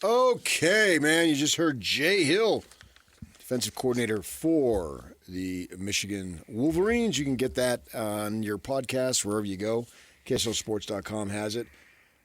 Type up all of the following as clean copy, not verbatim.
Okay, man, you just heard Jay Hill, defensive coordinator for the Michigan Wolverines. You can get that on your podcast wherever you go. KSLSports.com has it.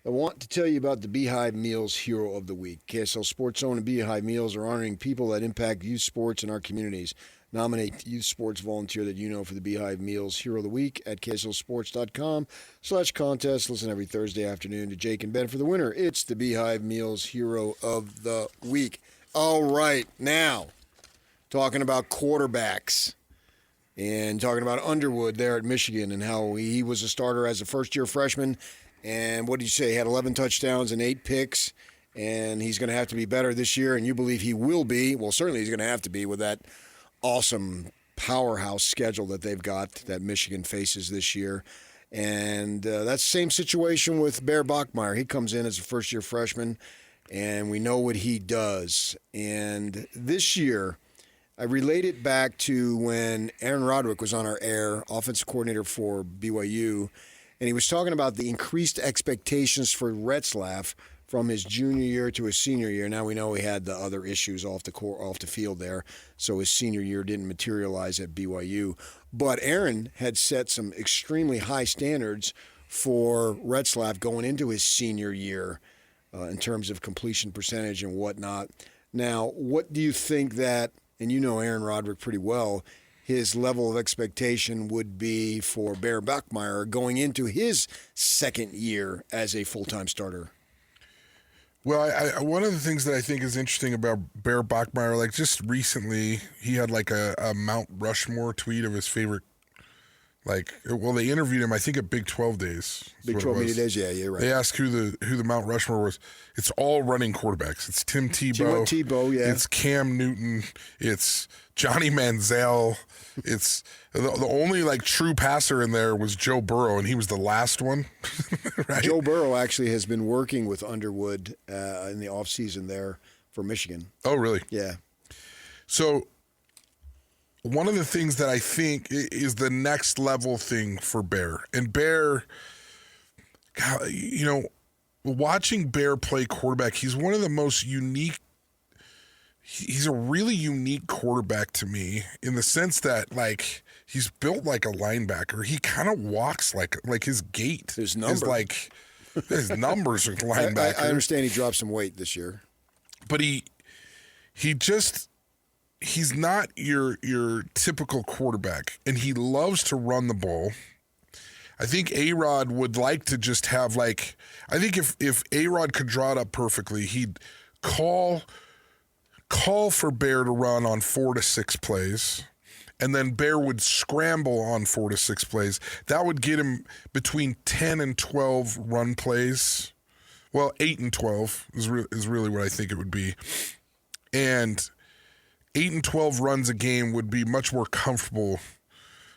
I want to tell you about the Beehive Meals Hero of the Week. KSL Sports Zone and Beehive Meals are honoring people that impact youth sports in our communities. Nominate youth sports volunteer that you know for the Beehive Meals Hero of the Week at KSLSports.com/contest. Listen every Thursday afternoon to Jake and Ben for the winner. It's the Beehive Meals Hero of the Week. All right, now, talking about quarterbacks and talking about Underwood there at Michigan and how he was a starter as a first-year freshman. And what did you say? He had 11 touchdowns and 8 picks, and he's going to have to be better this year, and you believe he will be. Well, certainly he's going to have to be with that awesome powerhouse schedule that they've got that Michigan faces this year. And that's the same situation with Bear Bachmeier. He comes in as a first-year freshman, and we know what he does. And this year, I relate it back to when Aaron Roderick was on our air, offensive coordinator for BYU, and he was talking about the increased expectations for Retzlaff from his junior year to his senior year. Now we know he had the other issues off the field there, so his senior year didn't materialize at BYU. But Aaron had set some extremely high standards for Retzlaff going into his senior year in terms of completion percentage and whatnot. Now, what do you think that, and you know Aaron Roderick pretty well, his level of expectation would be for Bear Bachmeier going into his second year as a full-time starter? Well, one of the things that I think is interesting about Bear Bachmeier, like just recently, he had like a Mount Rushmore tweet of his favorite, they interviewed him, I think, at Big 12 Days. Big 12 Media Days, yeah, you're right. They asked who the Mount Rushmore was. It's all running quarterbacks. It's Tim Tebow. Yeah. It's Cam Newton. It's Johnny Manziel. It's the only true passer in there was Joe Burrow, and he was the last one. Right? Joe Burrow actually has been working with Underwood in the offseason there for Michigan. Oh, really? Yeah. So one of the things that I think is the next level thing for Bear, and Bear, watching Bear play quarterback, he's one of the most unique. He's a really unique quarterback to me in the sense that, he's built like a linebacker. He kind of walks like his gait his is like his numbers are linebacker. I understand he dropped some weight this year. But he's not your typical quarterback, and he loves to run the ball. I think A-Rod would like to just have I think if A-Rod could draw it up perfectly, he'd call for Bear to run on 4 to 6 plays, and then Bear would scramble on 4 to 6 plays. That would get him between 10 and 12 run plays. Well, 8 and 12 is really what I think it would be. And 8 and 12 runs a game would be much more comfortable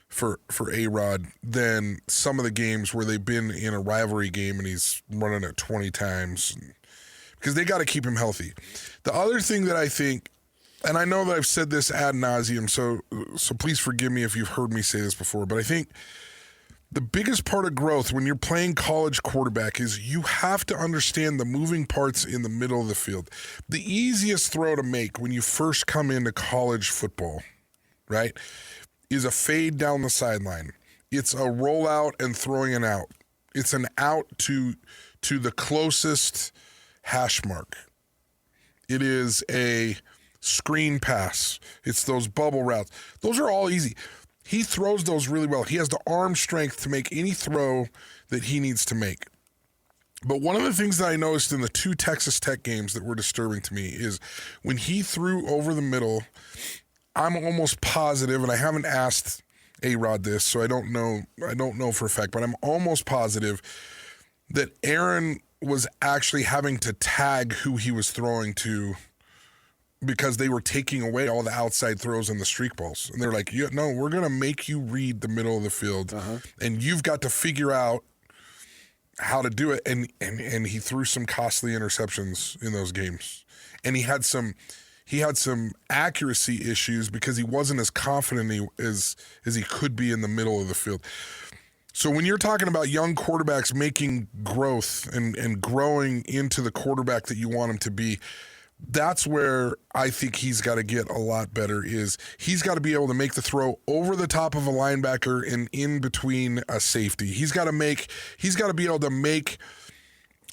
for A-Rod than some of the games where they've been in a rivalry game and he's running it 20 times. Because they got to keep him healthy. The other thing that I think, and I know that I've said this ad nauseum, so please forgive me if you've heard me say this before, but I think the biggest part of growth when you're playing college quarterback is you have to understand the moving parts in the middle of the field. The easiest throw to make when you first come into college football, right, is a fade down the sideline. It's a rollout and throwing it out. It's an out to the closest hash mark. It is a screen pass. It's those bubble routes. Those are all easy. He throws those really well. He has the arm strength to make any throw that he needs to make. But one of the things that I noticed in the 2 Texas Tech games that were disturbing to me is when he threw over the middle, I'm almost positive, and I haven't asked A-Rod this, so I don't know for a fact, but I'm almost positive that Aaron was actually having to tag who he was throwing to because they were taking away all the outside throws and the streak balls. And they're like, no, we're going to make you read the middle of the field, and you've got to figure out how to do it. And he threw some costly interceptions in those games. And he had some accuracy issues because he wasn't as confident as he could be in the middle of the field. So when you're talking about young quarterbacks making growth and growing into the quarterback that you want him to be, that's where I think he's got to get a lot better. Is he's got to be able to make the throw over the top of a linebacker and in between a safety. He's got to be able to make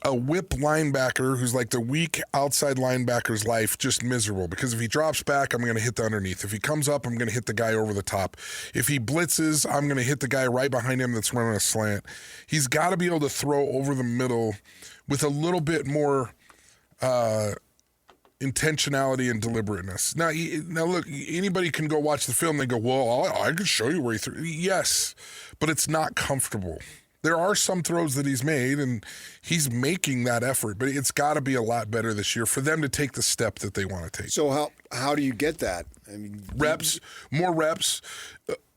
a whip linebacker who's like the weak outside linebacker's life just miserable, because if he drops back, I'm going to hit the underneath. If he comes up, I'm going to hit the guy over the top. If he blitzes, I'm going to hit the guy right behind him that's running a slant. He's got to be able to throw over the middle with a little bit more intentionality and deliberateness. Now look, anybody can go watch the film and they go, well, I can show you where he threw. Yes, but it's not comfortable. There are some throws that he's made, and he's making that effort, but it's got to be a lot better this year for them to take the step that they want to take. So how do you get that? I mean, more reps,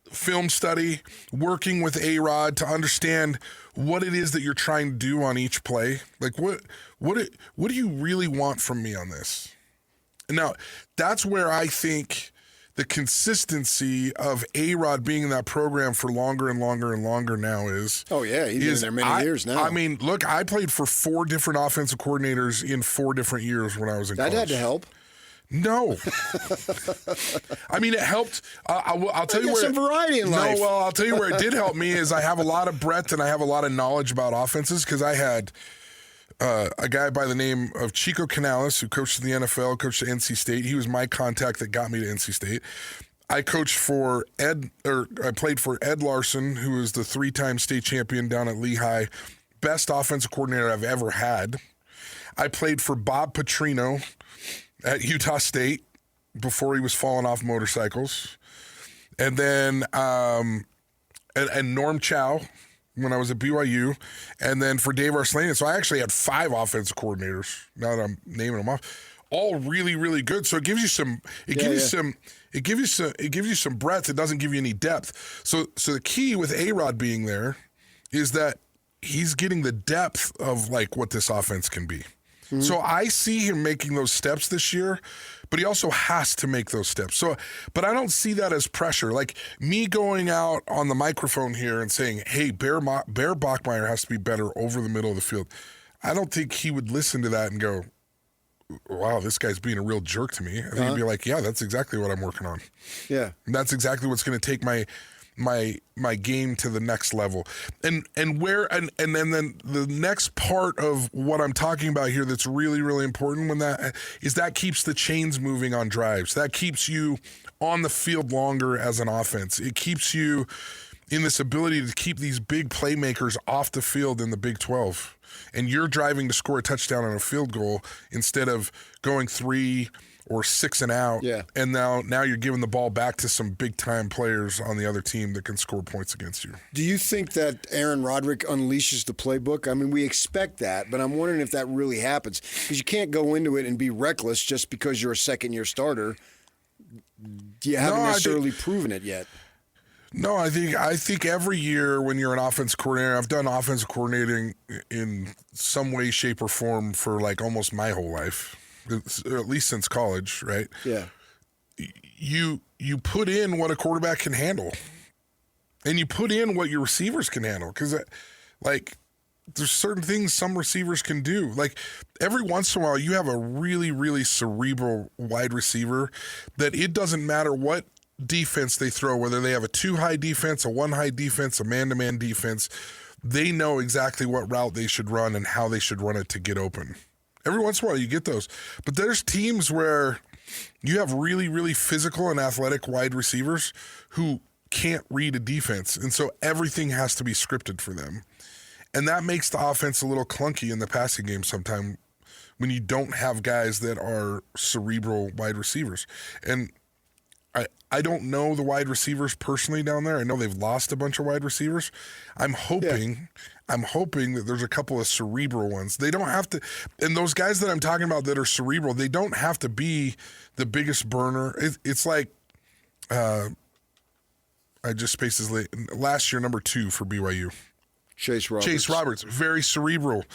film study, working with A-Rod to understand what it is that you're trying to do on each play. Like, what do you really want from me on this? Now, that's where I think the consistency of A-Rod being in that program for longer and longer and longer now is. Oh, yeah, he's been there many years now. I mean, look, I played for 4 different offensive coordinators in 4 different years when I was in college. That had to help. No. I mean, it helped. I'll tell you where. Some variety in life. No, well, I'll tell you where it did help me is I have a lot of breadth and I have a lot of knowledge about offenses, because I had a guy by the name of Chico Canales, who coached in the NFL, coached at NC State. He was my contact that got me to NC State. I played for Ed Larson, who was the 3-time state champion down at Lehigh, best offensive coordinator I've ever had. I played for Bob Petrino at Utah State before he was falling off motorcycles. And then and Norm Chow when I was at BYU, and then for Dave Arslanian. So I actually had 5 offensive coordinators, now that I'm naming them off, all really, really good. So it gives you some breadth. It doesn't give you any depth. So the key with A-Rod being there is that he's getting the depth of like what this offense can be. Mm-hmm. So I see him making those steps this year, but he also has to make those steps. So, but I don't see that as pressure. Like me going out on the microphone here and saying, hey, Bear Bachmeier has to be better over the middle of the field. I don't think he would listen to that and go, wow, this guy's being a real jerk to me. I think he'd be like, yeah, that's exactly what I'm working on. Yeah. And that's exactly what's going to take my game to the next level. And then the next part of what I'm talking about here that's really, really important that keeps the chains moving on drives. That keeps you on the field longer as an offense. It keeps you in this ability to keep these big playmakers off the field in the Big 12. And you're driving to score a touchdown on a field goal instead of going 3 or 6 and out. Yeah. And now you're giving the ball back to some big-time players on the other team that can score points against you. Do you think that Aaron Roderick unleashes the playbook? I mean, we expect that, but I'm wondering if that really happens. Because you can't go into it and be reckless just because you're a second-year starter. You haven't necessarily proven it yet. No, I think every year when you're an offense coordinator, I've done offensive coordinating in some way, shape, or form for like almost my whole life, at least since college, right? Yeah. You put in what a quarterback can handle, and you put in what your receivers can handle, because like there's certain things some receivers can do. Like every once in a while, you have a really, really cerebral wide receiver that it doesn't matter what defense they throw, whether they have a 2-high defense, a 1-high defense, a man-to-man defense, they know exactly what route they should run and how they should run it to get open. Every once in a while you get those. But there's teams where you have really, really physical and athletic wide receivers who can't read a defense. And so everything has to be scripted for them. And that makes the offense a little clunky in the passing game sometimes when you don't have guys that are cerebral wide receivers. And I don't know the wide receivers personally down there. I know they've lost a bunch of wide receivers. I'm hoping that there's a couple of cerebral ones. They don't have to, and those guys that I'm talking about that are cerebral, they don't have to be the biggest burner. It's like, I just spaced his last year, number 2 for BYU. Chase Roberts, very cerebral.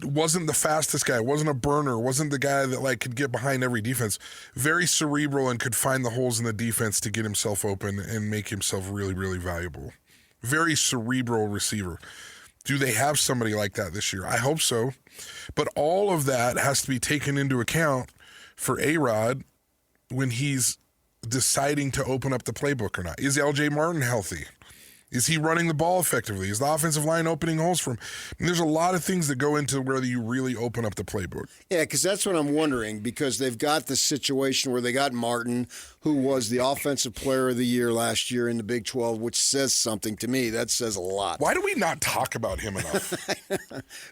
Wasn't the fastest guy. Wasn't a burner. Wasn't the guy that like could get behind every defense. Very cerebral and could find the holes in the defense to get himself open and make himself really, really valuable. very cerebral receiver. Do they have somebody like that this year? I hope so. But all of that has to be taken into account for A-Rod when he's deciding to open up the playbook or not. Is L.J. Martin healthy? Is he running the ball effectively? Is the offensive line opening holes for him? I mean, there's a lot of things that go into whether you really open up the playbook. Yeah, because that's what I'm wondering, because they've got this situation where they got Martin, who was the Offensive Player of the Year last year in the Big 12, which says something to me. That says a lot. Why do we not talk about him enough?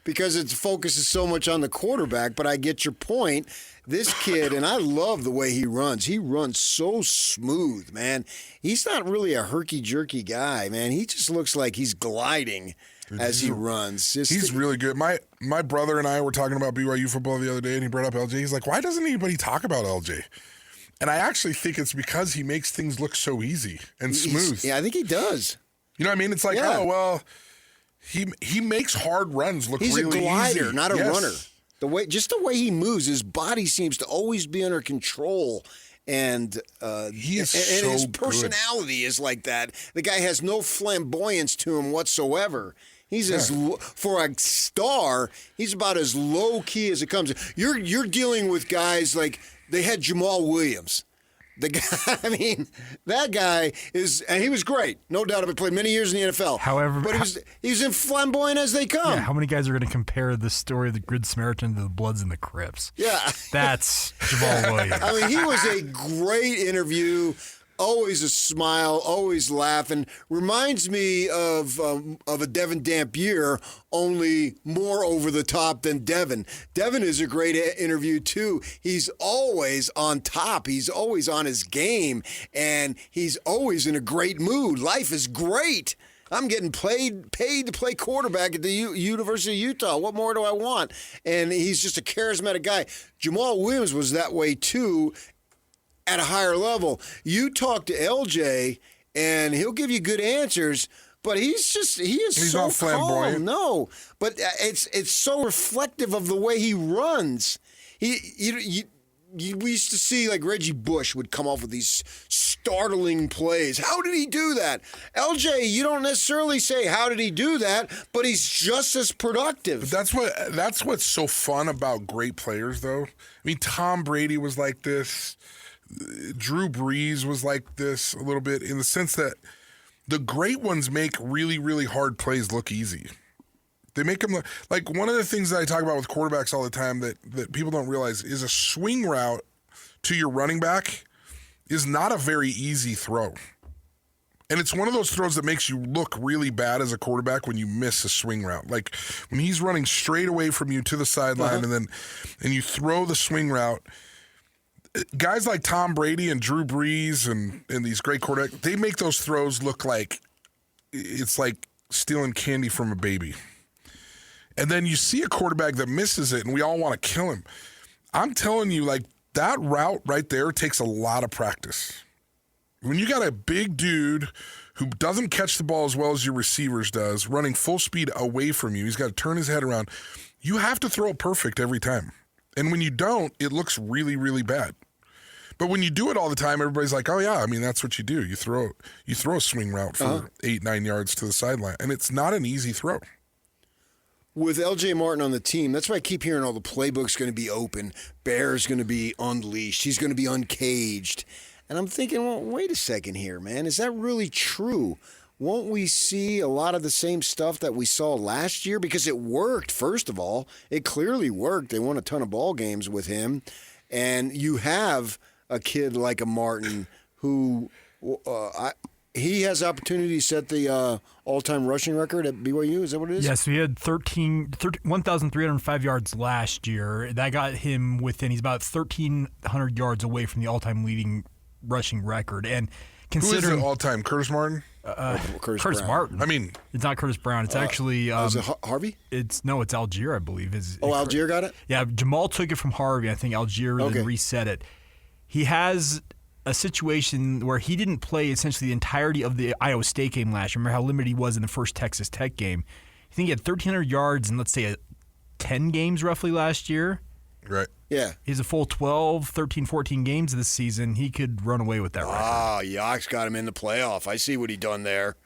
Because it focuses so much on the quarterback, but I get your point. This kid, and I love the way he runs. He runs so smooth, man. He's not really a herky-jerky guy, man. He just looks like he's gliding as he runs. He's really good. My brother and I were talking about BYU football the other day, and he brought up LJ. He's like, why doesn't anybody talk about LJ? And I actually think it's because he makes things look so easy and smooth. Yeah, I think he does. You know what I mean? It's like, oh, well, he makes hard runs look He's really easy. He's a glider, not a runner. Just the way he moves, his body seems to always be under control, and his personality is like that. The guy has no flamboyance to him whatsoever. He's for a star, he's about as low key as it comes. You're dealing with guys like they had Jamal Williams. The guy, I mean, that guy is, and he was great, no doubt about it. Played many years in the NFL. However, but he was in flamboyant as they come. Yeah, how many guys are going to compare the story of the Good Samaritan to the Bloods and the Crips? Yeah, that's Jamal Williams. I mean, he was a great interview. Always a smile, always laughing. Reminds me of a Devin Dampier, only more over the top than Devin. Devin is a great interview, too. He's always on top. He's always on his game, and he's always in a great mood. Life is great. I'm getting paid to play quarterback at the University of Utah. What more do I want? And he's just a charismatic guy. Jamal Williams was that way, too, at a higher level. You talk to LJ, and he'll give you good answers, but he's so not flamboyant. Calm. No, but it's so reflective of the way he runs. We used to see like Reggie Bush would come off with these startling plays. How did he do that? LJ, you don't necessarily say how did he do that, but he's just as productive. But that's what's so fun about great players, though. I mean, Tom Brady was like this. Drew Brees was like this a little bit in the sense that the great ones make really, really hard plays look easy. They make them look like one of the things that I talk about with quarterbacks all the time that people don't realize is a swing route to your running back is not a very easy throw. And it's one of those throws that makes you look really bad as a quarterback when you miss a swing route. Like when he's running straight away from you to the sideline and you throw the swing route. Guys like Tom Brady and Drew Brees and these great quarterbacks, they make those throws look like it's like stealing candy from a baby. And then you see a quarterback that misses it, and we all want to kill him. I'm telling you, like, that route right there takes a lot of practice. When you got a big dude who doesn't catch the ball as well as your receivers does, running full speed away from you, he's got to turn his head around. You have to throw it perfect every time. And when you don't, it looks really, really bad. But when you do it all the time, everybody's like, oh, yeah, I mean, that's what you do. You throw a swing route for 8-9 yards to the sideline, and it's not an easy throw. With L.J. Martin on the team, that's why I keep hearing all the playbook's going to be open. Bear's going to be unleashed. He's going to be uncaged. And I'm thinking, well, wait a second here, man. Is that really true? Won't we see a lot of the same stuff that we saw last year? Because it worked, first of all. It clearly worked. They won a ton of ball games with him. And you have a kid like a Martin who he has opportunity to set the all-time rushing record at BYU. Is that what it is? Yes, he had 1,305 yards last year. That got him within, he's about 1,300 yards away from the all-time leading rushing record. And considering, who is the all-time? Curtis Martin? Curtis Martin. I mean, it's not Curtis Brown. It's actually is it Harvey? It's Algier, I believe. Algier got it? Yeah, Jamal took it from Harvey. I think Algier then reset it. He has a situation where he didn't play essentially the entirety of the Iowa State game last year. Remember how limited he was in the first Texas Tech game? I think he had 1,300 yards in, let's say, 10 games roughly last year. Right. Yeah. He's a full 12, 13, 14 games this season. He could run away with that record. Ah, Yock's got him in the playoff. I see what he done there.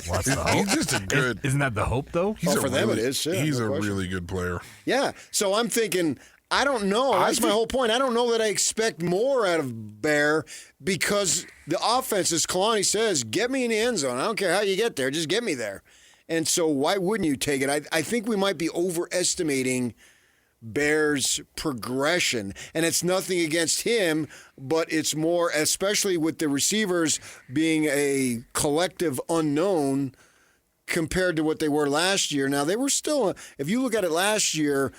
What's the hope? He's just a good. Isn't that the hope, though? For them it is, yeah, He's no a question. really good player. Yeah. So I'm thinking, I don't know. That's my whole point. I don't know that I expect more out of Bear because the offense, as Kalani says, get me in the end zone. I don't care how you get there. Just get me there. And so why wouldn't you take it? I think we might be overestimating Bear's progression. And it's nothing against him, but it's more, especially with the receivers being a collective unknown compared to what they were last year. Now, they were still, if you look at it last year,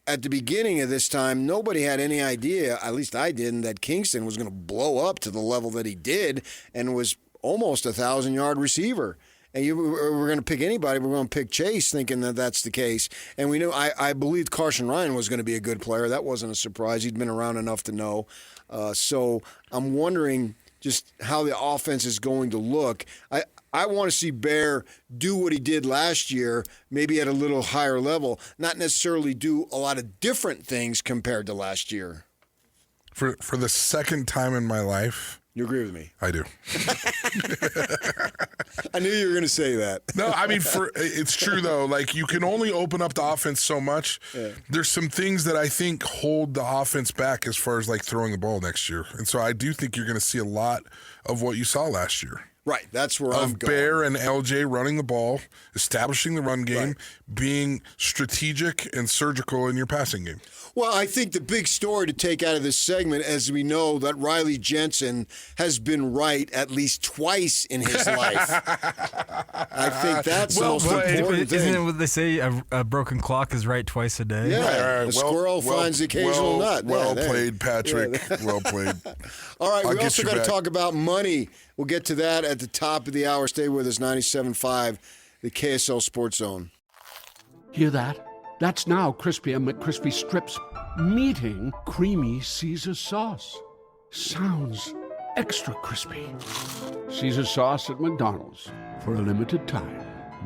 at the beginning of this time, nobody had any idea, at least I didn't, that Kingston was going to blow up to the level that he did and was almost a 1,000-yard receiver. And we're going to pick anybody, we're going to pick Chase, thinking that that's the case. And we knew, I believed Carson Ryan was going to be a good player. That wasn't a surprise. He'd been around enough to know. So I'm wondering just how the offense is going to look. I want to see Bear do what he did last year, maybe at a little higher level, not necessarily do a lot of different things compared to last year. For the second time in my life. You agree with me? I do. I knew you were going to say that. No, I mean, it's true, though. Like, you can only open up the offense so much. Yeah. There's some things that I think hold the offense back as far as, like, throwing the ball next year. And so I do think you're going to see a lot of what you saw last year. Right, that's where I'm going. Bear and LJ running the ball, establishing the run game, being strategic and surgical in your passing game. Well, I think the big story to take out of this segment, as we know, that Riley Jensen has been right at least twice in his life. I think that's the most important thing. Isn't it what they say, a broken clock is right twice a day? Yeah, a squirrel finds the occasional nut. Well played, Patrick. Well played. All right, we also got to talk about money. We'll get to that at the top of the hour. Stay with us, 97.5, the KSL Sports Zone. Hear that? That's now Crispy and McCrispy strips meeting Creamy Caesar sauce. Sounds extra crispy. Caesar sauce at McDonald's for a limited time.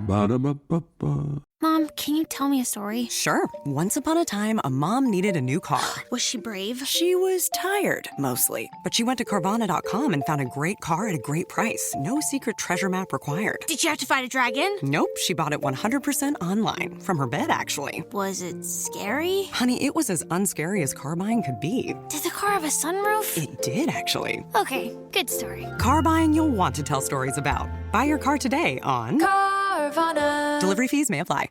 Ba-da-ba-ba-ba. Mom, can you tell me a story? Sure. Once upon a time, a mom needed a new car. Was she brave? She was tired, mostly. But she went to Carvana.com and found a great car at a great price. No secret treasure map required. Did you have to fight a dragon? Nope. She bought it 100% online. From her bed, actually. Was it scary? Honey, it was as unscary as car buying could be. Did the car have a sunroof? It did, actually. Okay, good story. Car buying you'll want to tell stories about. Buy your car today on Carvana. Delivery fees may apply.